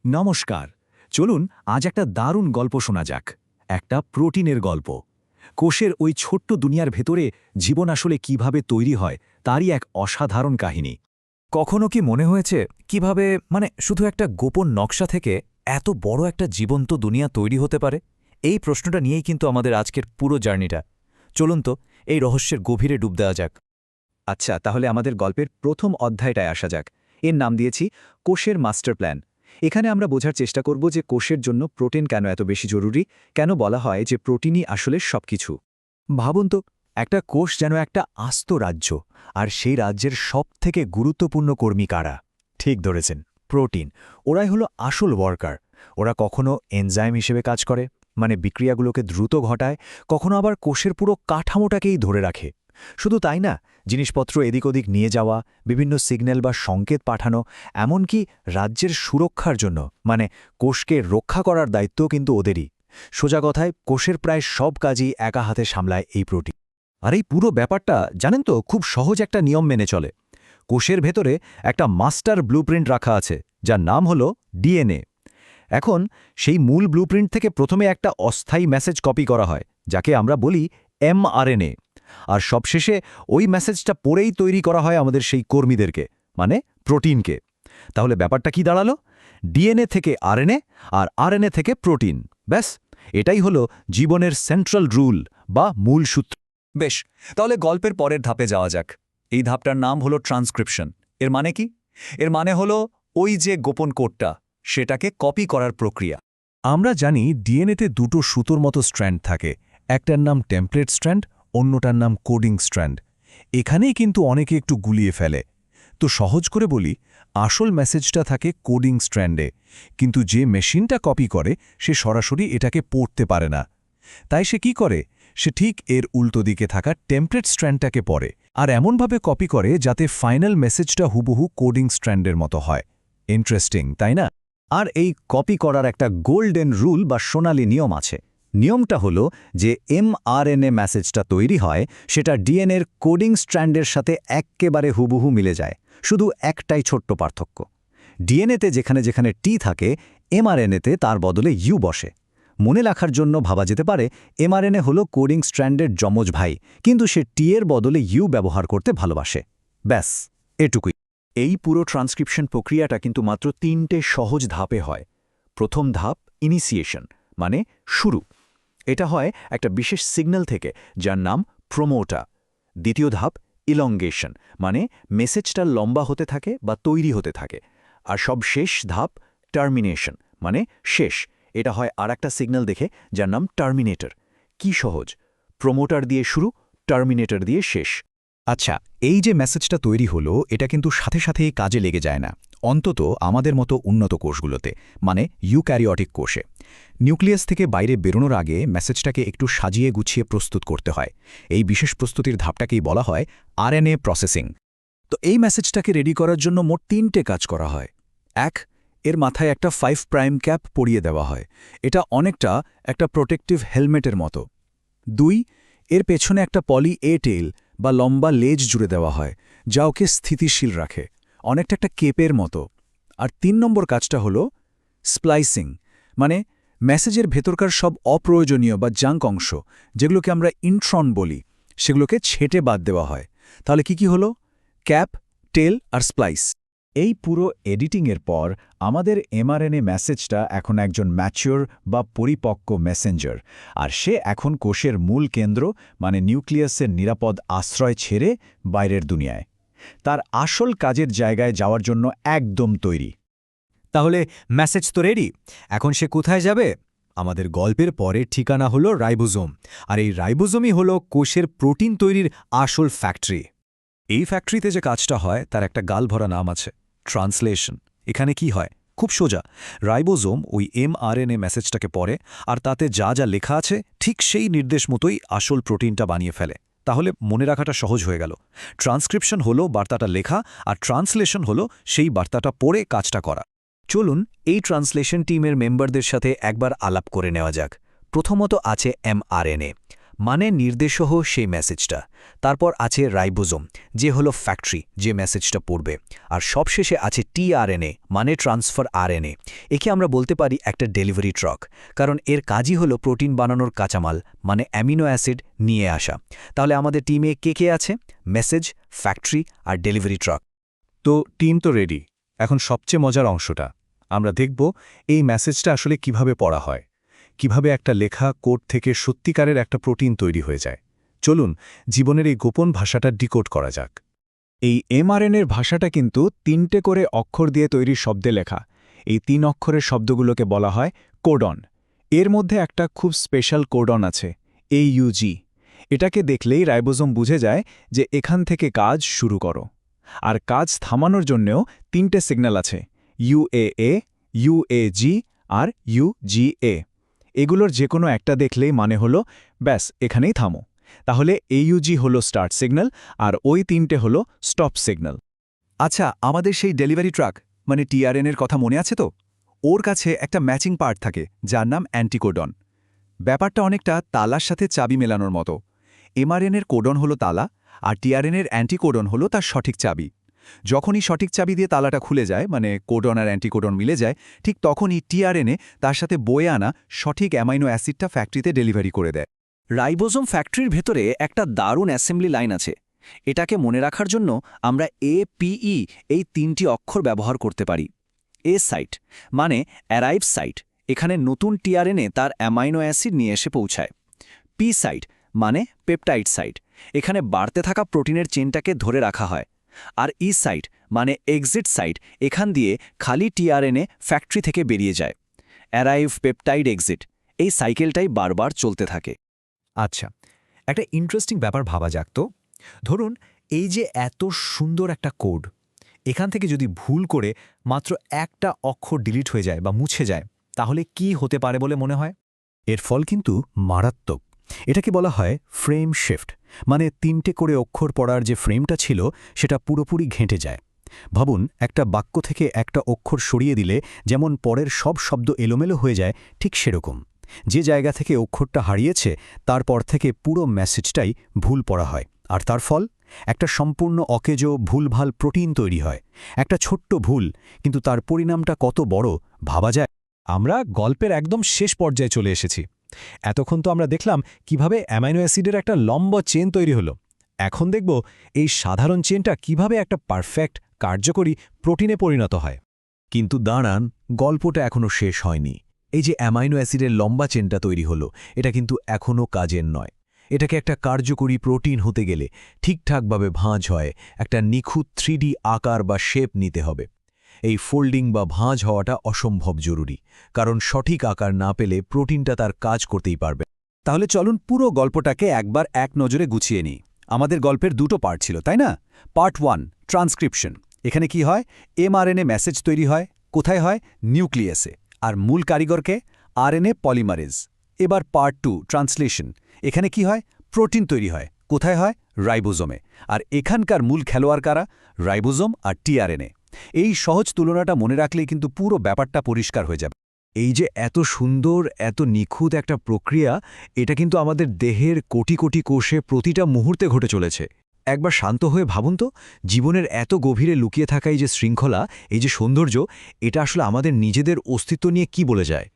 নমস্কার। চলুন আজ একটা দারুণ গল্প শোনা যাক। একটা প্রোটিনের গল্প। কোষের ওই ছোট্ট দুনিয়ার ভেতরে জীবন আসলে কিভাবে তৈরি হয় তারই এক অসাধারণ কাহিনী। কখনো কি মনে হয়েছে কিভাবে শুধু একটা গোপন নকশা থেকে এত বড় একটা জীবন্ত দুনিয়া তৈরি হতে পারে? এই প্রশ্নটা নিয়েই কিন্তু আমাদের আজকের পুরো জার্নিটা। চলুন তো এই রহস্যের গভীরে ডুব দেওয়া যাক। আচ্ছা, তাহলে আমাদের গল্পের প্রথম অধ্যায়টায় আসা যাক। এর নাম দিয়েছি কোষের মাস্টার প্ল্যান। এখানে আমরা বোঝার চেষ্টা করব যে কোষের জন্য প্রোটিন কেন এত বেশি জরুরি, কেন বলা হয় যে প্রোটিনই আসলে সবকিছু। ভাবুন তো, একটা কোষ যেন একটা আস্ত রাজ্য, আর সেই রাজ্যের সবথেকে গুরুত্বপূর্ণ কর্মী কারা? ঠিক ধরেছেন, প্রোটিন। ওরাই হলো আসল ওয়ার্কার। ওরা কখনো এনজাইম হিসেবে কাজ করে, বিক্রিয়াগুলোকে দ্রুত ঘটায়, কখনো আবার কোষের পুরো কাঠামোটাকেই ধরে রাখে। শুধু তাই না, জিনিসপত্র এদিক ওদিক নিয়ে যাওয়া, বিভিন্ন সিগন্যাল বা সংকেত পাঠানো, এমনকি রাজ্যের সুরক্ষার জন্য কোষকে রক্ষা করার দায়িত্বও কিন্তু ওদেরই। সোজা কথায়, কোষের প্রায় সব কাজই একা হাতে সামলায় এই প্রোটিন। আর এই পুরো ব্যাপারটা জানেন তো, খুব সহজ একটা নিয়ম মেনে চলে। কোষের ভেতরে একটা মাস্টার ব্লুপ্রিন্ট রাখা আছে, যার নাম হলো ডিএনএ। এখন সেই মূল ব্লুপ্রিন্ট থেকে প্রথমে একটা অস্থায়ী মেসেজ কপি করা হয়, যাকে আমরা বলি এমআরএনএ। আর সবশেষে ওই মেসেজটা পড়েই তৈরি করা হয় আমাদের সেই কর্মীদেরকে, প্রোটিনকে। তাহলে ব্যাপারটা কি দাঁড়ালো? ডিএনএ থেকে আরএনএ, আর আরএনএ থেকে প্রোটিন। ব্যাস, এটাই হলো জীবনের সেন্ট্রাল রুল বা মূল সূত্র। বেশ, তাহলে গল্পের পরের ধাপে যাওয়া যাক। এই ধাপটার নাম হলো ট্রান্সক্রিপশন। এর মানে কি? এর মানে হলো ওই যে গোপন কোডটা, সেটাকে কপি করার প্রক্রিয়া। আমরা জানি ডিএনএতে দুটো সুতোর মতো স্ট্র্যান্ড থাকে, একটার নাম টেমপ্লেট স্ট্র্যান্ড, অন্যটার নাম কোডিং স্ট্র্যান্ড। এখানেই কিন্তু অনেকে একটু গুলিয়ে ফেলে। তো সহজ করে বলি, আসল মেসেজটা থাকে কোডিং স্ট্র্যান্ডে, কিন্তু যে মেশিনটা কপি করে সে সরাসরি এটাকে পড়তে পারে না। তাই সে কি করে? সে ঠিক এর উল্টো দিকে থাকা টেমপ্লেট স্ট্র্যান্ডটাকে পড়ে, আর এমনভাবে কপি করে যাতে ফাইনাল মেসেজটা হুবহু কোডিং স্ট্র্যান্ডের মতো হয়। ইন্টারেস্টিং, তাই না? আর এই কপি করার একটা গোল্ডেন রুল বা সোনালি নিয়ম আছে। নিয়মটা হলো যে এমআরএনএ মেসেজটা তৈরি হয়, সেটা ডিএনএর কোডিং স্ট্র্যান্ডের সাথে এক্কেবারে হুবহু মিলে যায়। শুধু একটাই ছোট্ট পার্থক্য। ডিএনএতে যেখানে যেখানে টি থাকে, এমআরএনএতে তার বদলে ইউ বসে। মনে রাখার জন্য ভাবা যেতে পারে এমআরএনএ হলো কোডিং স্ট্র্যান্ডের যমজ ভাই, কিন্তু সে টি এর বদলে ইউ ব্যবহার করতে ভালোবাসে। ব্যাস, এটুকুই। এই পুরো ট্রান্সক্রিপশন প্রক্রিয়াটা কিন্তু মাত্র 3টে সহজ ধাপে হয়। প্রথম ধাপ ইনিশিয়েশন, শুরু। এটা হয় একটা বিশেষ সিগন্যাল থেকে, যার নাম প্রোমোটার। দ্বিতীয় ধাপ ইলঙ্গেশন, মেসেজটা লম্বা হতে থাকে বা তৈরি হতে থাকে। আর সবশেষ ধাপ টার্মিনেশন, শেষ। এটা হয় আর একটা সিগন্যাল দেখে, যার নাম টার্মিনেটর। কি সহজ! প্রোমোটার দিয়ে শুরু, টার্মিনেটর দিয়ে শেষ। আচ্ছা, এই যে মেসেজটা তৈরি হলো, এটা কিন্তু সাথে সাথেই কাজে লেগে যায় না, অন্তত আমাদের মতো উন্নত কোষগুলোতে, ইউক্যারিওটিক কোষে। নিউক্লিয়াস থেকে বাইরে বেরোনোর আগে মেসেজটাকে একটু সাজিয়ে গুছিয়ে প্রস্তুত করতে হয়। এই বিশেষ প্রস্তুতির ধাপটাকেই বলা হয় আরএনএ প্রসেসিং। তো এই মেসেজটাকে রেডি করার জন্য মোট 3টে কাজ করা হয়। 1, এর মাথায় একটা 5 প্রাইম ক্যাপ পরিয়ে দেওয়া হয়। এটা অনেকটা একটা প্রোটেক্টিভ হেলমেটের মতো। 2, এর পেছনে একটা পলি এ টেইল বা লম্বা লেজ জুড়ে দেওয়া হয়, যা ওকে স্থিতিশীল রাখে, অনেকটা একটা কেপের মতো। আর 3 নম্বর কাজটা হলো স্প্লাইসিং, মেসেজের ভেতরকার সব অপ্রয়োজনীয় বা জাঙ্ক অংশ, যেগুলোকে আমরা ইন্ট্রন বলি, সেগুলোকে ছেঁটে বাদ দেওয়া হয়। তাহলে কি হলো? ক্যাপ, টেল আর স্প্লাইস। এই পুরো এডিটিংয়ের পর আমাদের এমআরএনএ মেসেজটা এখন একজন ম্যাচিওর বা পরিপক্ক মেসেঞ্জার, আর সে এখন কোষের মূল কেন্দ্র নিউক্লিয়াসের নিরাপদ আশ্রয় ছেড়ে বাইরের দুনিয়ায় তার আসল কাজের জায়গায় যাওয়ার জন্য একদম তৈরি। তাহলে মেসেজ তো রেডি, এখন সে কোথায় যাবে? আমাদের গল্পের পরের ঠিকানা হলো রাইবোজোম, আর এই রাইবোজোমই হলো কোষের প্রোটিন তৈরির আসল ফ্যাক্টরি। এই ফ্যাক্টরিতে যে কাজটা হয় তার একটা গালভরা নাম আছে, ট্রান্সলেশন। এখানে কি হয়? খুব সোজা, রাইবোজোম ওই এমআরএনএ মেসেজটাকে পড়ে, আর তাতে যা যা লেখা আছে ঠিক সেই নির্দেশ মতোই আসল প্রোটিনটা বানিয়ে ফেলে। তাহলে মনে রাখাটা সহজ হয়ে গেল। ট্রান্সক্রিপশন হলো বার্তাটা লেখা, আর ট্রান্সলেশন হলো সেই বার্তাটা পড়ে কাজটা করা। চলুন এই ট্রান্সলেশন টিমের মেম্বারদের সাথে একবার আলাপ করে নেওয়া যাক। প্রথমত আছে এমআরএনএ, মানে নির্দেশসহ সেই মেসেজটা। তারপর আছে রাইবোজোম, যে হলো ফ্যাক্টরি, যে মেসেজটা পড়বে। আর সবশেষে আছে টিআরএনএ, মানে ট্রান্সফার আরএনএ। একে আমরা বলতে পারি একটা ডেলিভারি ট্রাক, কারণ এর কাজই হলো প্রোটিন বানানোর কাঁচামাল, মানে অ্যামিনো অ্যাসিড নিয়ে আসা। তাহলে আমাদের টিমে কে কে আছে? মেসেজ, ফ্যাক্টরি আর ডেলিভারি ট্রাক। তো টিম তো রেডি। এখন সবচেয়ে মজার অংশটা আমরা দেখব, এই মেসেজটা আসলে কিভাবে পড়া হয়, কিভাবে একটা লেখা কোড থেকে সত্যিকারের একটা প্রোটিন তৈরি হয়ে যায়। চলুন জীবনের এই গোপন ভাষাটা ডিকোড করা যাক। এই এমআরএনএর ভাষাটা কিন্তু 3টে করে অক্ষর দিয়ে তৈরি শব্দে লেখা। এই 3 অক্ষরের শব্দগুলোকে বলা হয় কোডন। এর মধ্যে একটা খুব স্পেশাল কোডন আছে, AUG। এটাকে দেখলেই রাইবোজোম বুঝে যায় যে এখান থেকে কাজ শুরু করো। আর কাজ থামানোর জন্যেও 3টে সিগন্যাল আছে, UAA, UAG আর UGA। এগুলোর যে কোনো একটা দেখলেই মানে হলো ব্যাস এখানেই থামো। তাহলে AUG হলো স্টার্ট সিগন্যাল আর ওই 3টে হলো স্টপ সিগন্যাল। আচ্ছা, আমাদের সেই ডেলিভারি ট্রাক মানে টিআরএনের কথা মনে আছে তো? ওর কাছে একটা ম্যাচিং পার্ট থাকে যার নাম অ্যান্টিকোডন। ব্যাপারটা অনেকটা তালার সাথে চাবি মেলানোর মতো। এমআরএনএর কোডন হলো তালা, আর টিআরএনের অ্যান্টিকোডন হলো তার সঠিক চাবি। যখনই সঠিক চাবি দিয়ে তালাটা খুলে যায়, মানে কোডন আর অ্যান্টিকোডন মিলে যায়, ঠিক তখনই টিআরএনএ তার সাথে বয়ে আনা সঠিক অ্যামাইনো অ্যাসিডটা ফ্যাক্টরিতে ডেলিভারি করে দেয়। রাইবোজোম ফ্যাক্টরির ভেতরে একটা দারুণ অ্যাসেম্বলি লাইন আছে। এটাকে মনে রাখার জন্য আমরা APE এই 3টি অক্ষর ব্যবহার করতে পারি। এ সাইট মানে অ্যারাইভ সাইট, এখানে নতুন টিআরএনএ তার অ্যামাইনো অ্যাসিড নিয়ে এসে পৌঁছায়। পি সাইট মানে পেপটাইড সাইট, এখানে বাড়তে থাকা প্রোটিনের চেনটাকে ধরে রাখা হয়। আর ই সাইট মানে এক্সিট সাইট, এখান দিয়ে খালি টিআরএনএ ফ্যাক্টরি থেকে বেরিয়ে যায়। অ্যারাইভ, পেপটাইড, এক্সিট, এই সাইকেলটাই বারবার চলতে থাকে। আচ্ছা, একটা ইন্টারেস্টিং ব্যাপার ভাবা যাক তো। ধরুন এই যে এত সুন্দর একটা কোড, এখান থেকে যদি ভুল করে মাত্র একটা অক্ষর ডিলিট হয়ে যায় বা মুছে যায়, তাহলে কি হতে পারে বলে মনে হয়? এর ফল কিন্তু মারাত্মক। এটাকে বলা হয় ফ্রেম শিফট, মানে 3টে করে অক্ষর পড়ার যে ফ্রেমটা ছিল সেটা পুরোপুরি ঘেঁটে যায়। ভাবুন, একটা বাক্য থেকে একটা অক্ষর সরিয়ে দিলে যেমন পরের সব শব্দ এলোমেলো হয়ে যায়, ঠিক সেরকম যে জায়গা থেকে অক্ষরটা হারিয়েছে তারপর থেকে পুরো মেসেজটাই ভুল পড়া হয়। আর তার ফল একটা সম্পূর্ণ অকেজো ভুলভাল প্রোটিন তৈরি হয়। একটা ছোট্ট ভুল, কিন্তু তার পরিণামটা কত বড় ভাবা যায়। আমরা গল্পের একদম শেষ পর্যায়ে চলে এসেছি। এতক্ষণ তো আমরা দেখলাম কিভাবে অ্যামাইনো অ্যাসিডের একটা লম্বা চেন তৈরি হলো। এখন দেখব এই সাধারণ চেনটা কিভাবে একটা পারফেক্ট, কার্যকরী প্রোটিনে পরিণত হয়। কিন্তু দাঁড়ান, গল্পটা এখনও শেষ হয়নি। এই যে অ্যামাইনো অ্যাসিডের লম্বা চেনটা তৈরি হলো, এটা কিন্তু এখনও কাজের নয়। এটাকে একটা কার্যকরী প্রোটিন হতে গেলে ঠিকঠাকভাবে ভাঁজ হয়, একটা নিখুঁত 3D আকার বা শেপ নিতে হবে। এই ফোল্ডিং বা ভাঁজ হওয়াটা অসম্ভব জরুরি, কারণ সঠিক আকার না পেলে প্রোটিনটা তার কাজ করতেই পারবে। তাহলে চলুন পুরো গল্পটাকে একবার এক নজরে গুছিয়ে নিই। আমাদের গল্পের 2টো পার্ট ছিল, তাই না? Part 1 transcription. এখানে কি হয়? এমআরএনএ মেসেজ তৈরি হয়। কোথায় হয়? নিউক্লিয়াসে। আর মূল কারিগরকে আরএনএ পলিমারেজ। এবার পার্ট 2 ট্রান্সলেশন। এখানে কি হয়? প্রোটিন তৈরি হয়। কোথায় হয়? রাইবোজোমে। আর এখানকার মূল খেলোয়াড় কারা? রাইবোজোম আর টিআরএনএ। এই সহজ তুলনাটা মনে রাখলেই কিন্তু পুরো ব্যাপারটা পরিষ্কার হয়ে যাবে। এই যে এত সুন্দর, এত নিখুঁত একটা প্রক্রিয়া, এটা কিন্তু আমাদের দেহের কোটি কোটি কোষে প্রতিটা মুহূর্তে ঘটে চলেছে। একবার শান্ত হয়ে ভাবুন তো, জীবনের এত গভীরে লুকিয়ে থাকা এই যে শৃঙ্খলা, এই যে সৌন্দর্য, এটা আসলে আমাদের নিজেদের অস্তিত্ব নিয়ে কি বলে যায়।